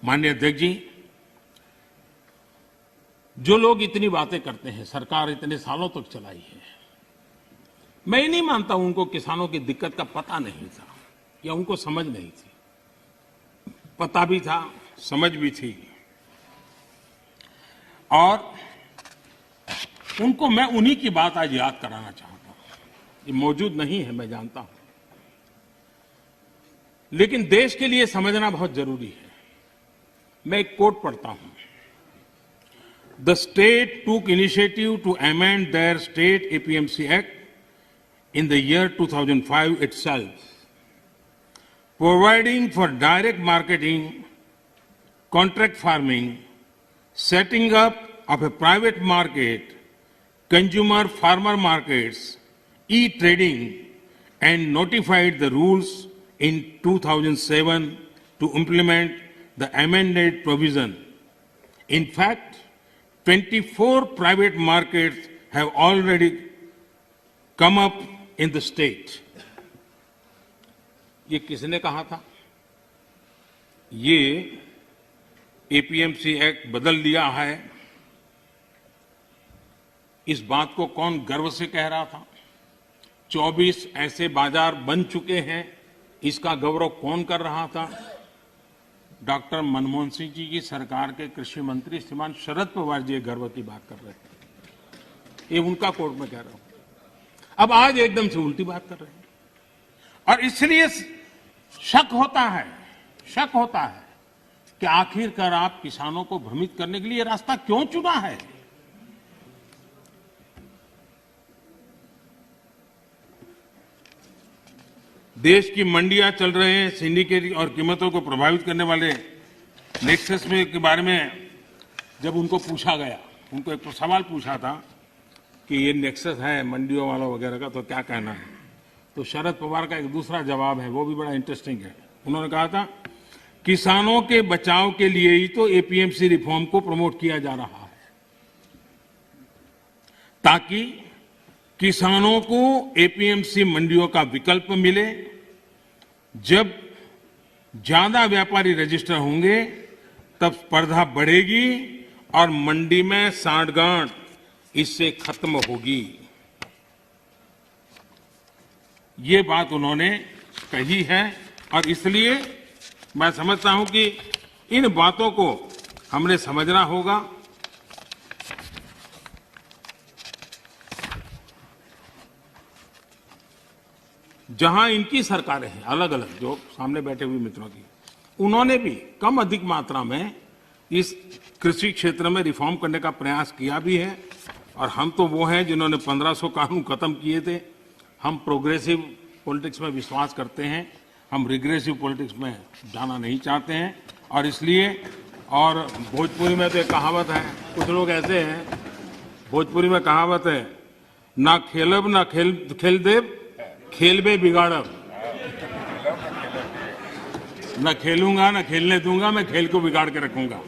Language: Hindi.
माननीय अध्यक्ष जी, जो लोग इतनी बातें करते हैं, सरकार इतने सालों तक चलाई है, मैं ये नहीं मानता उनको किसानों की दिक्कत का पता नहीं था या उनको समझ नहीं थी। पता भी था, समझ भी थी, और उनको मैं उन्हीं की बात आज याद कराना चाहता हूं। ये मौजूद नहीं है, मैं जानता हूं, लेकिन देश के लिए समझना बहुत जरूरी है। मैं एक कोट पढ़ता हूं। The state took initiative to amend their state APMC act in the year 2005 itself, providing for direct marketing, contract farming, setting up of a private market, consumer farmer markets, e-trading, and notified the rules in 2007 to implement the amended provision. In fact, 24 private markets have already come up in the state. ये किसने कहा था? ये एपीएमसी एक्ट बदल दिया है, इस बात को कौन गर्व से कह रहा था? 24 ऐसे बाजार बन चुके हैं, इसका गौरव कौन कर रहा था? डॉक्टर मनमोहन सिंह जी की सरकार के कृषि मंत्री श्रीमान शरद पवार जी गर्व की बात कर रहे थे। ये उनका कोर्ट में कह रहा हूं। अब आज एकदम से उल्टी बात कर रहे हैं, और इसलिए शक होता है कि आखिरकार आप किसानों को भ्रमित करने के लिए रास्ता क्यों चुना है? देश की मंडियां चल रहे हैं, सिंडिकेट और कीमतों को प्रभावित करने वाले नेक्सस में के बारे में जब उनको पूछा गया, उनको एक सवाल पूछा था कि ये नेक्सस है मंडियों वालों वगैरह का, तो क्या कहना है? तो शरद पवार का एक दूसरा जवाब है, वो भी बड़ा इंटरेस्टिंग है। उन्होंने कहा था, किसानों के बचाव के लिए ही तो एपीएमसी रिफॉर्म को प्रमोट किया जा रहा है, ताकि किसानों को एपीएमसी मंडियों का विकल्प मिले। जब ज्यादा व्यापारी रजिस्टर होंगे तब स्पर्धा बढ़ेगी और मंडी में सांठगांठ इससे खत्म होगी। ये बात उन्होंने कही है, और इसलिए मैं समझता हूं कि इन बातों को हमने समझना होगा। जहां इनकी सरकारें हैं अलग अलग, जो सामने बैठे हुए मित्रों की, उन्होंने भी कम अधिक मात्रा में इस कृषि क्षेत्र में रिफॉर्म करने का प्रयास किया भी है, और हम तो वो हैं जिन्होंने 1500 कानून खत्म किए थे। हम प्रोग्रेसिव पॉलिटिक्स में विश्वास करते हैं, हम रिग्रेसिव पॉलिटिक्स में जाना नहीं चाहते हैं। और इसलिए, और भोजपुरी में तो एक कहावत है, कुछ लोग ऐसे हैं, भोजपुरी में कहावत है, ना खेलब ना खेल देव, खेलबे बिगाड़ब। न खेलूंगा न खेलने दूंगा, मैं खेल को बिगाड़ के रखूंगा।